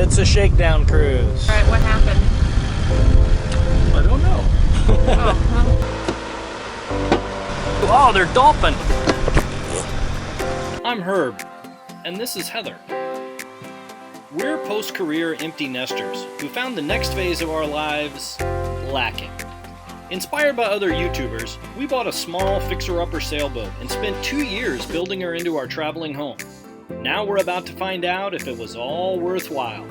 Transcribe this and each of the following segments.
What's a shakedown cruise? Alright, what happened? I don't know. Oh, they're dolphin. I'm Herb, and this is Heather. We're post-career empty nesters who found the next phase of our lives lacking. Inspired by other YouTubers, we bought a small fixer-upper sailboat and spent 2 years building her into our traveling home. Now we're about to find out if it was all worthwhile.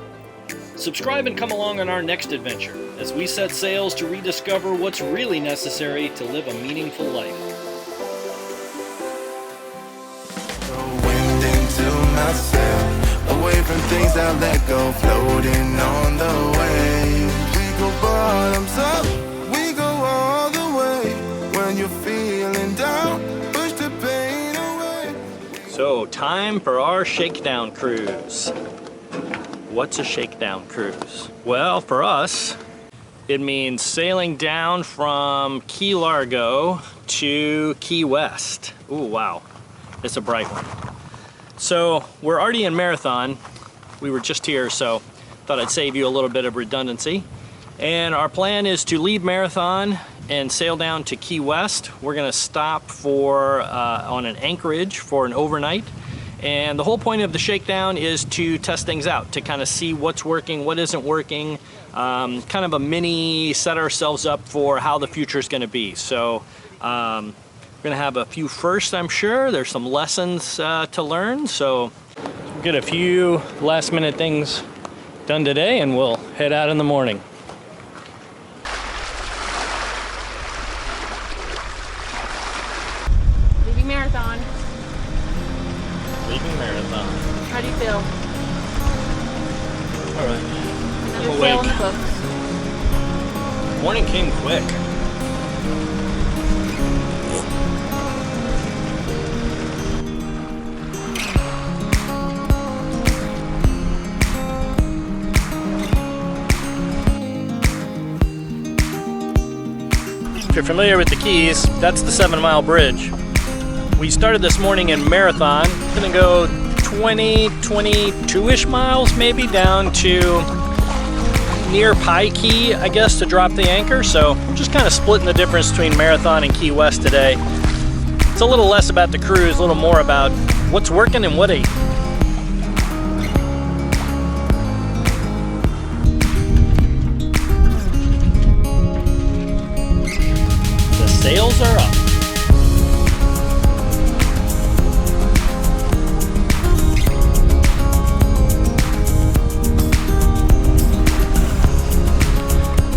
Subscribe and come along on our next adventure as we set sails to rediscover what's really necessary to live a meaningful life. Wind into myself, away from things I let go, floating on the waves. We go bottoms up, we go all the way. When you're feeling down, push the pain away. So, time for our shakedown cruise. What's a shakedown cruise? Well, for us, it means sailing down from Key Largo to Key West. Ooh, wow. It's a bright one. So, we're already in Marathon. We were just here, so thought I'd save you a little bit of redundancy. And our plan is to leave Marathon and sail down to Key West. We're gonna stop for on an anchorage for an overnight. And the whole point of the shakedown is to test things out, to kind of see what's working, what isn't working, kind of a mini set ourselves up for how the future is going to be. So we're going to have a few firsts, I'm sure. There's some lessons to learn. So we'll get a few last minute things done today and we'll head out in the morning. Leaving Marathon. Leaving Marathon. How do you feel? All right. Another I'm sail in awake. the books. Morning came quick. If you're familiar with the Keys, that's the 7 Mile Bridge. We started this morning in Marathon. Gonna go 22-ish miles maybe down to near Pie Key, I guess, to drop the anchor. So we're just kind of splitting the difference between Marathon and Key West today. It's a little less about the cruise, a little more about what's working and what ain't. The sails are up.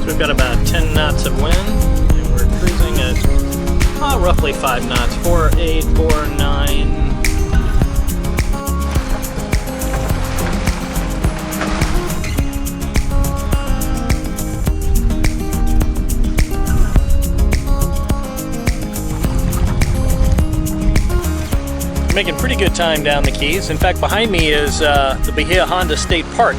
We've got about 10 knots of wind, and we're cruising at roughly 5 knots, 4.8, 4.9. Making pretty good time down the Keys. In fact, behind me is the Bahia Honda State Park.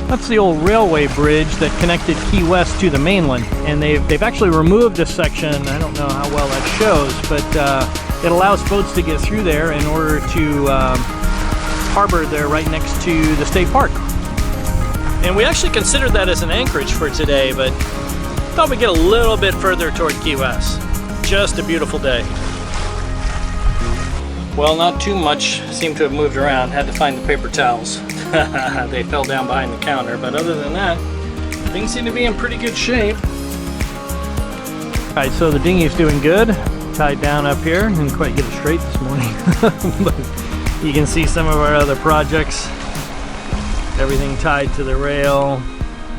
That's the old railway bridge that connected Key West to the mainland, and they've actually removed a section. I don't know how well that shows, but it allows boats to get through there in order to harbor there right next to the state park. And we actually considered that as an anchorage for today, but thought we'd get a little bit further toward Key West. Just a beautiful day. Well, not too much seemed to have moved around. Had to find the paper towels. They fell down behind the counter, but other than that, things seem to be in pretty good shape. Alright, so the dinghy's doing good. Tied down up here. Didn't quite get it straight this morning. But you can see some of our other projects. Everything tied to the rail.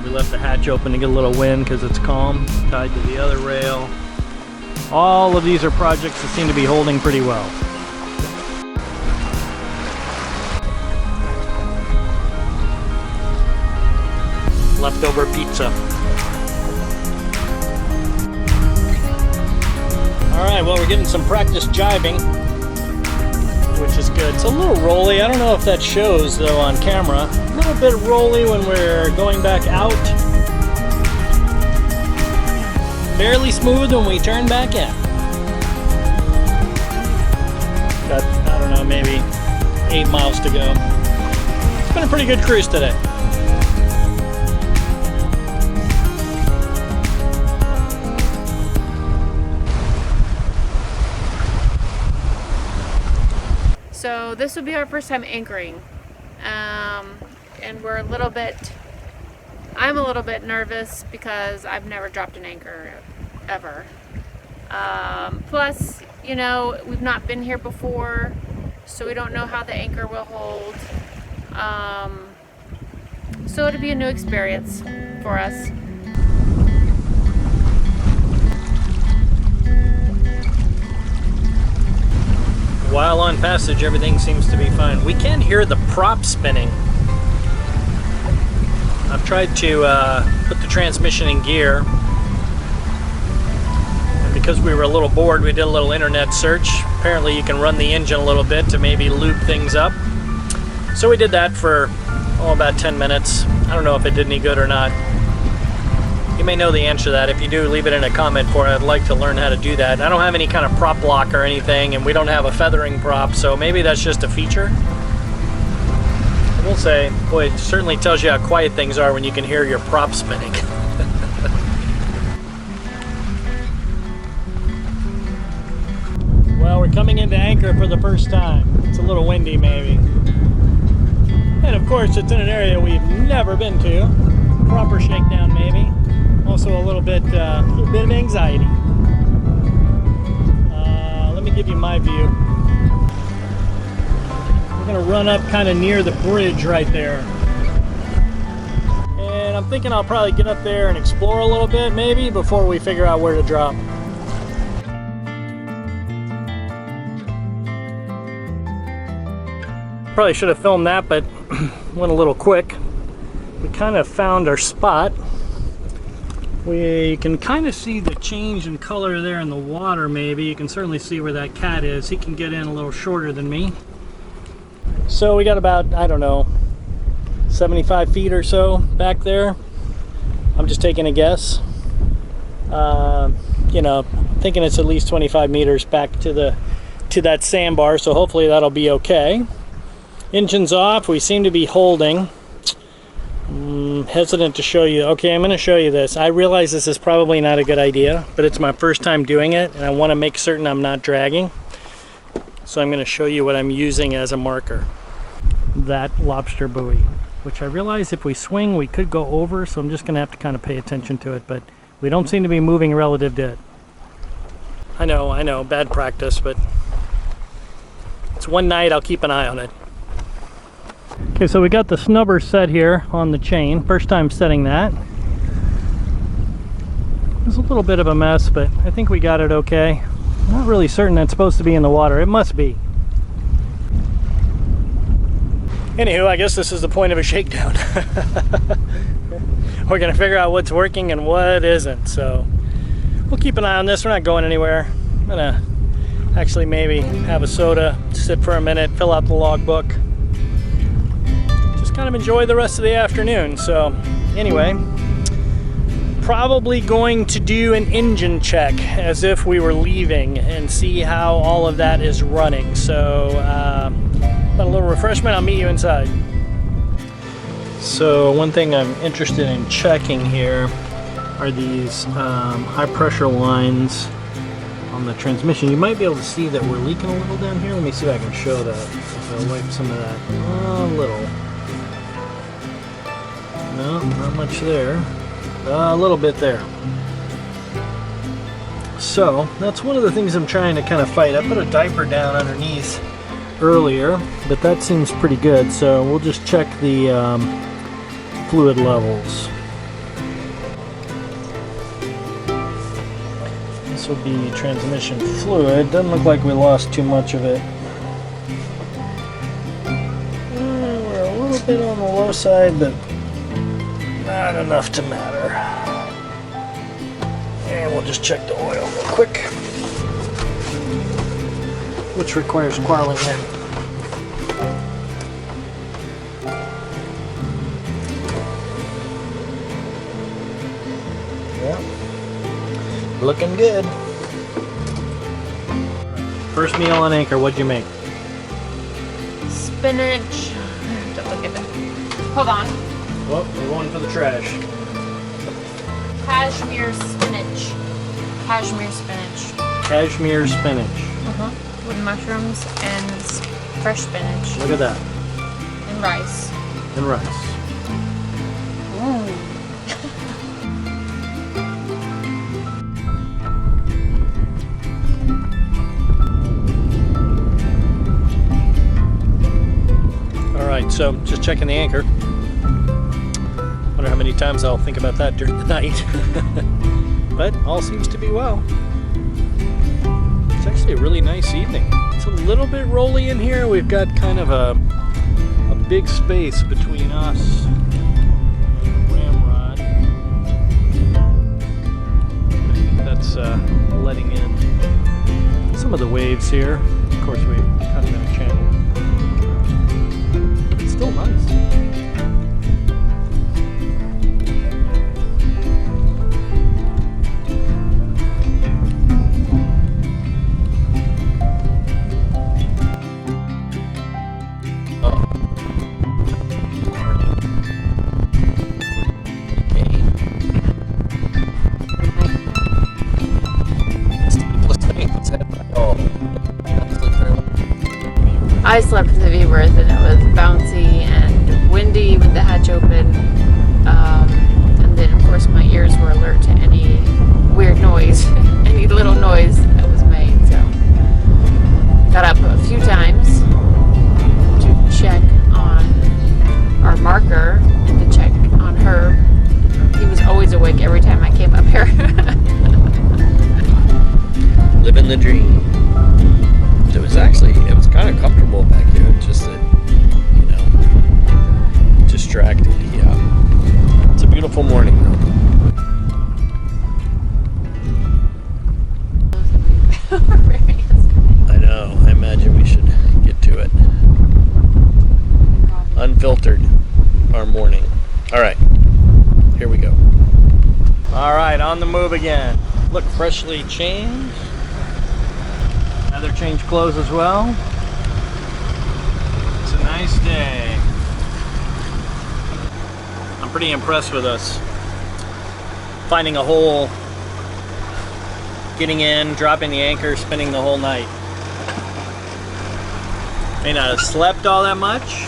We left the hatch open to get a little wind because it's calm. Tied to the other rail. All of these are projects that seem to be holding pretty well. Leftover pizza. Alright, well, we're getting some practice jibing, which is good. It's a little rolly. I don't know if that shows, though, on camera. A little bit rolly when we're going back out. Fairly smooth when we turn back in. Got, I don't know, maybe 8 miles to go. It's been a pretty good cruise today. So this would be our first time anchoring. And we're I'm a little bit nervous because I've never dropped an anchor ever. Plus, you know, we've not been here before, so we don't know how the anchor will hold. So it'll be a new experience for us. While on passage, everything seems to be fine. We can hear the prop spinning. I've tried to put the transmission in gear. And because we were a little bored, we did a little internet search. Apparently you can run the engine a little bit to maybe lube things up. So we did that for about 10 minutes. I don't know if it did any good or not. You may know the answer to that. If you do, leave it in a comment for it. I'd like to learn how to do that. I don't have any kind of prop block or anything, and we don't have a feathering prop, so maybe that's just a feature. I will say, boy, it certainly tells you how quiet things are when you can hear your prop spinning. Well, we're coming into anchor for the first time. It's a little windy, maybe. And of course, it's in an area we've never been to. Proper shakedown, maybe. Also a little bit of anxiety. Let me give you my view. We're gonna run up kind of near the bridge right there. And I'm thinking I'll probably get up there and explore a little bit maybe before we figure out where to drop. Probably should have filmed that, but went a little quick. We kind of found our spot. We can kind of see the change in color there in the water maybe. You can certainly see where that cat is. He can get in a little shorter than me. So we got about, I don't know, 75 feet or so back there. I'm just taking a guess. You know, thinking it's at least 25 meters back to that sandbar, so hopefully that'll be okay. Engine's off. We seem to be holding. Hesitant to show you. Okay, I'm going to show you this. I realize this is probably not a good idea, but it's my first time doing it, and I want to make certain I'm not dragging. So I'm going to show you what I'm using as a marker. That lobster buoy, which I realize if we swing, we could go over, so I'm just going to have to kind of pay attention to it, but we don't seem to be moving relative to it. I know, bad practice, but it's one night, I'll keep an eye on it. Okay, so we got the snubber set here on the chain. First time setting that. It's a little bit of a mess, but I think we got it okay. Not really certain that's supposed to be in the water. It must be. Anywho, I guess this is the point of a shakedown. We're gonna figure out what's working and what isn't. So we'll keep an eye on this. We're not going anywhere. I'm gonna actually maybe have a soda, sit for a minute, fill out the logbook. Kind of enjoy the rest of the afternoon. So anyway, probably going to do an engine check as if we were leaving and see how all of that is running. So about a little refreshment, I'll meet you inside. So one thing I'm interested in checking here are these high pressure lines on the transmission. You might be able to see that we're leaking a little down here. Let me see if I can show that. If I wipe some of that a little. No, not much there. A little bit there. So that's one of the things I'm trying to kind of fight. I put a diaper down underneath earlier, but that seems pretty good. So we'll just check the fluid levels. This will be transmission fluid. Doesn't look like we lost too much of it. We're a little bit on the low side, but not enough to matter. And we'll just check the oil real quick, which requires quarreling in. Yeah, looking good. First meal on anchor, what'd you make? Spinach. I have to look at that. Hold on. Well, we're going for the trash. Cashmere spinach. Cashmere spinach. Cashmere spinach. With mushrooms and Fresh spinach Look at that. and rice. And rice. Alright, so just checking the anchor. Wonder how many times I'll think about that during the night. But all seems to be well. It's actually a really nice evening. It's a little bit rolly in here. We've got kind of a big space between us and the ramrod. I think that's letting in some of the waves here. Of course, we've cut in a channel. It's still nice. I slept with the Beavers and it was bouncy and windy with the hatch open. And then of course my ears were alert to any weird noise, any little noise that was made. So got up a few times to check on our marker and to check on Herb. He was always awake every time I came up here. Living the dream. It was kind of comfortable back here. It's just that, you know, distracted. Yeah. It's a beautiful morning though. I know. I imagine we should get to it. Unfiltered our morning. All right. Here we go. All right, on the move again. Look, freshly changed. Another change clothes as well. It's a nice day. I'm pretty impressed with us. Finding a hole, getting in, dropping the anchor, spending the whole night. May not have slept all that much.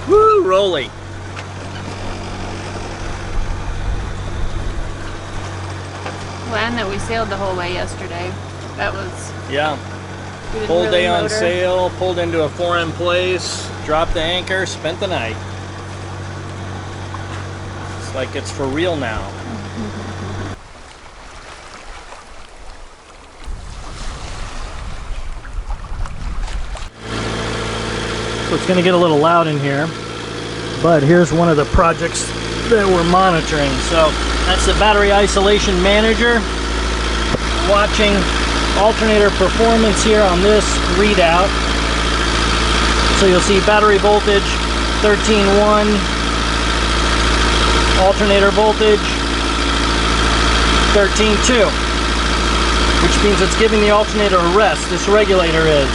Woo, rolly. Glad that we sailed the whole way yesterday. That was... Yeah. we Whole didn't day really on motor. sail, pulled into a foreign place, dropped the anchor, spent the night. It's like it's for real now. So it's going to get a little loud in here, but here's one of the projects that we're monitoring. So that's the battery isolation manager. Watching alternator performance here on this readout. So you'll see battery voltage 13.1, alternator voltage 13.2, which means it's giving the alternator a rest. This regulator is.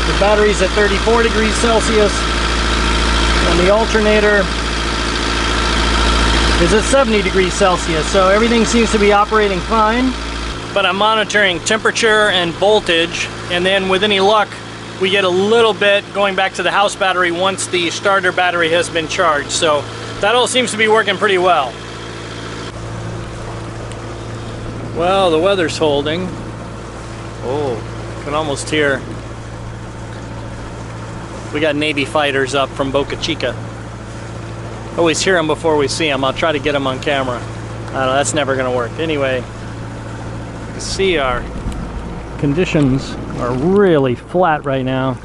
The battery's at 34 degrees Celsius and the alternator is at 70 degrees Celsius. So everything seems to be operating fine. But I'm monitoring temperature and voltage, and then with any luck we get a little bit going back to the house battery once the starter battery has been charged. So that all seems to be working pretty well. Well, the weather's holding. Oh, can almost hear. We got Navy fighters up from Boca Chica. Always hear them before we see them. I'll try to get them on camera. I don't know, that's never gonna work. Anyway, you can see our conditions are really flat right now.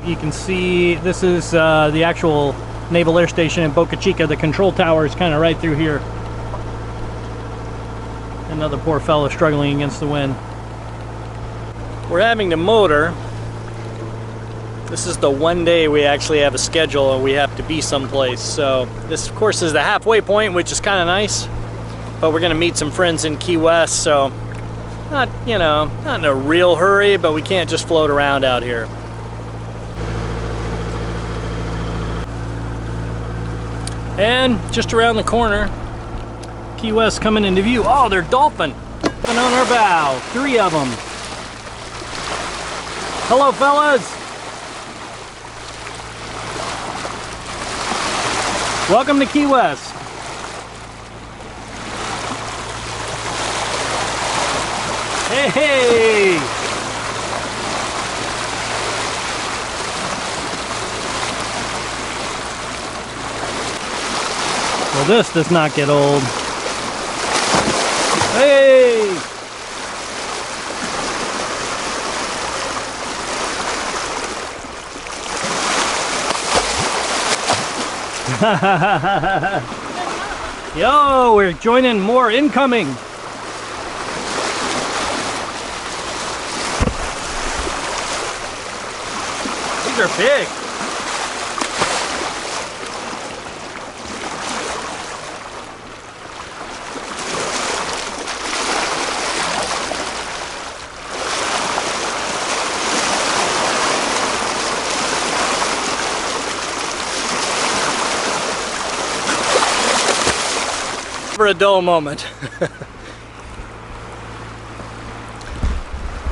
You can see this is the actual Naval Air Station in Boca Chica. The control tower is kind of right through here. Another poor fellow struggling against the wind. We're having to motor. This is the one day we actually have a schedule and we have to be someplace. So this of course is the halfway point, which is kind of nice. But we're gonna meet some friends in Key West, so not, you know, not in a real hurry, but we can't just float around out here. And just around the corner, Key West coming into view. Oh, they're dolphin on our bow, 3 of them. Hello, fellas. Welcome to Key West. Hey, hey. Well, this does not get old. Hey! Yo, we're joining more incoming. These are big. For a dull moment.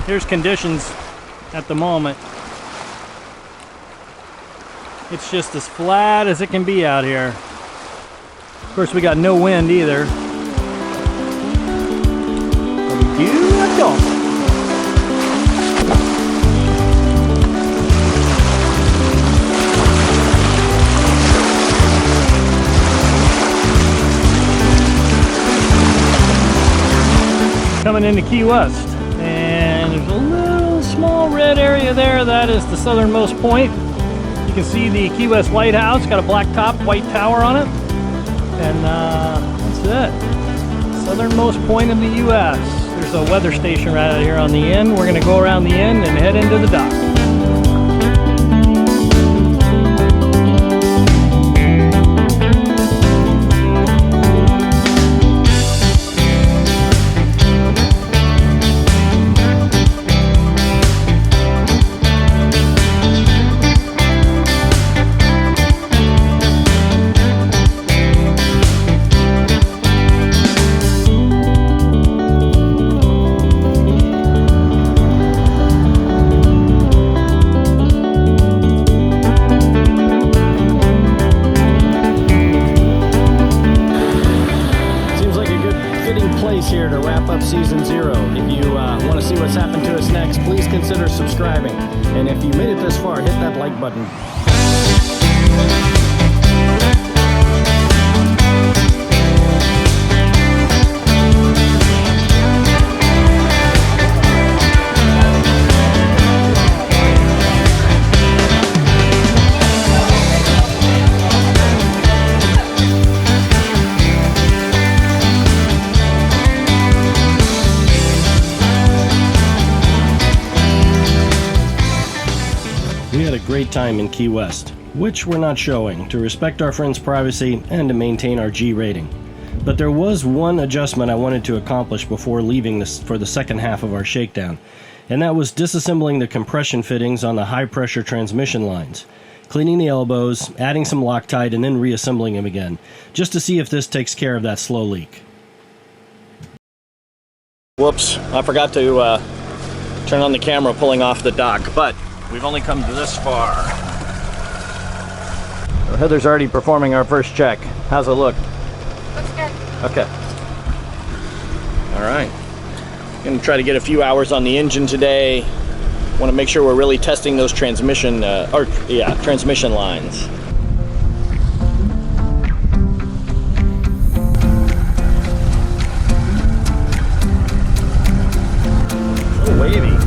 Here's conditions at the moment. It's just as flat as it can be out here. Of course, we got no wind either. Coming into Key West, and there's a little small red area there. That is the southernmost point. You can see the Key West lighthouse, got a black top, white tower on it, and that's it. Southernmost point in the U.S. There's a weather station right out here on the end. We're going to go around the end and head into the dock. Here to wrap up season 0. If you want to see what's happened to us next, please consider subscribing. And if you made it this far, hit that like button. We had a great time in Key West, which we're not showing, to respect our friends' privacy and to maintain our G rating. But there was one adjustment I wanted to accomplish before leaving this for the second half of our shakedown, and that was disassembling the compression fittings on the high-pressure transmission lines, cleaning the elbows, adding some Loctite, and then reassembling them again, just to see if this takes care of that slow leak. Whoops, I forgot to turn on the camera pulling off the dock, but we've only come to this far. So Heather's already performing our first check. How's it look? Looks good. Okay. All right. Gonna try to get a few hours on the engine today. Want to make sure we're really testing those transmission lines. So wavy.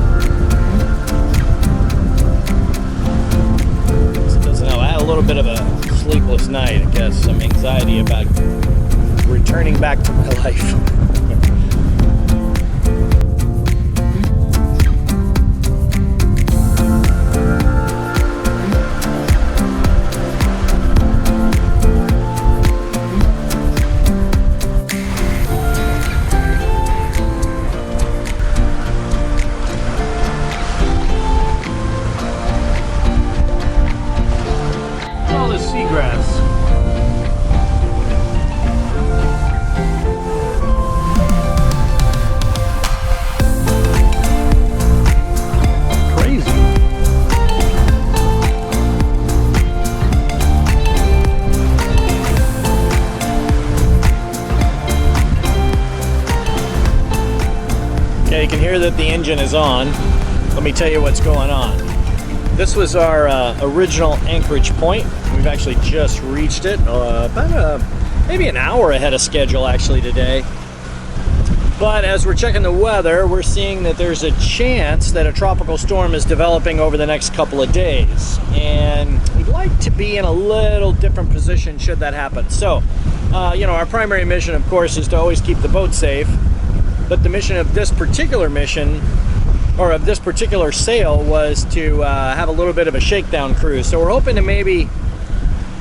A little bit of a sleepless night, I guess. Some anxiety about returning back to my life. Seagrass. Okay, you can hear that the engine is on. Let me tell you what's going on. This was our original anchorage point. We've actually just reached it about maybe an hour ahead of schedule actually today. But as we're checking the weather, we're seeing that there's a chance that a tropical storm is developing over the next couple of days. And we'd like to be in a little different position should that happen. So, you know, our primary mission, of course, is to always keep the boat safe. But the mission of this particular mission, or of this particular sail, was to have a little bit of a shakedown cruise. So we're hoping to maybe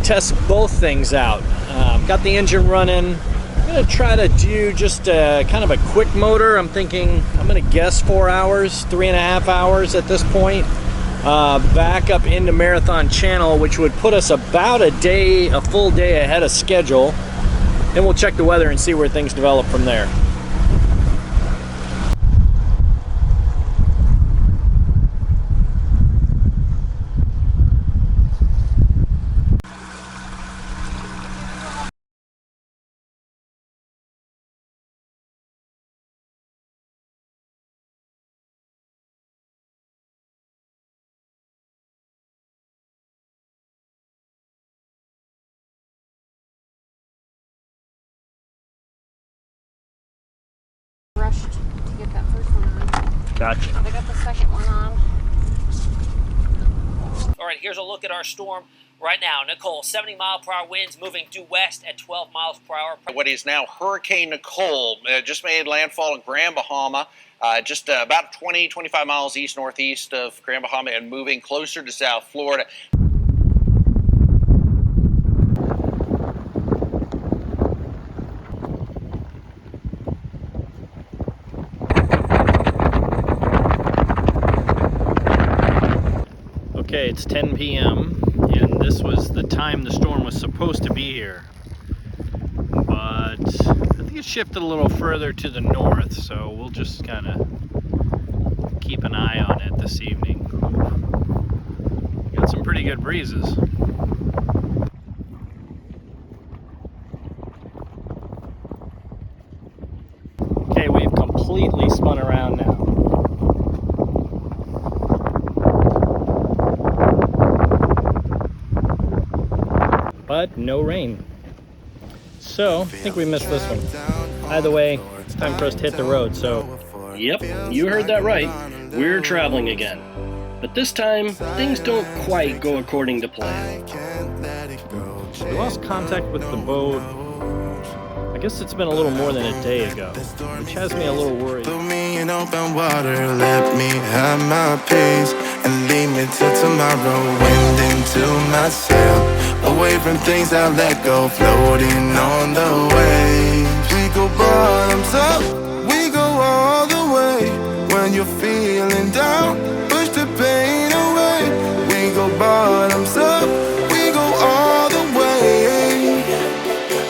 test both things out. Got the engine running. I'm gonna try to do just kind of a quick motor. I'm thinking, I'm gonna guess 4 hours, 3.5 hours at this point. Back up into Marathon Channel, which would put us about a full day ahead of schedule. Then we'll check the weather and see where things develop from there. Rushed to get that first one on. Gotcha. I got the second one on. All right, here's a look at our storm right now. Nicole, 70-mile-per-hour winds moving due west at 12 miles per hour. What is now Hurricane Nicole just made landfall in Grand Bahama, just about 20-25 miles east-northeast of Grand Bahama and moving closer to South Florida. Okay, it's 10 p.m. and this was the time the storm was supposed to be here. But I think it shifted a little further to the north, so we'll just kind of keep an eye on it this evening. Got some pretty good breezes. Okay, we've completely spun around now. But no rain. So, I think we missed this one. Either way, it's time for us to hit the road, so... Yep, you heard that right. We're traveling again. But this time, things don't quite go according to plan. We lost contact with the boat. I guess it's been a little more than a day ago, which has me a little worried. Put me in open water, let me have my peace, and leave me till tomorrow. Wind into my sail, away from things I let go, floating on the waves. We go bottoms up, we go all the way. When you're feeling down, push the pain away. We go bottoms up, we go all the way,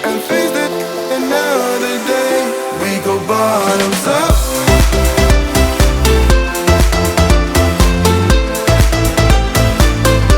and face it another day. We go bottoms up.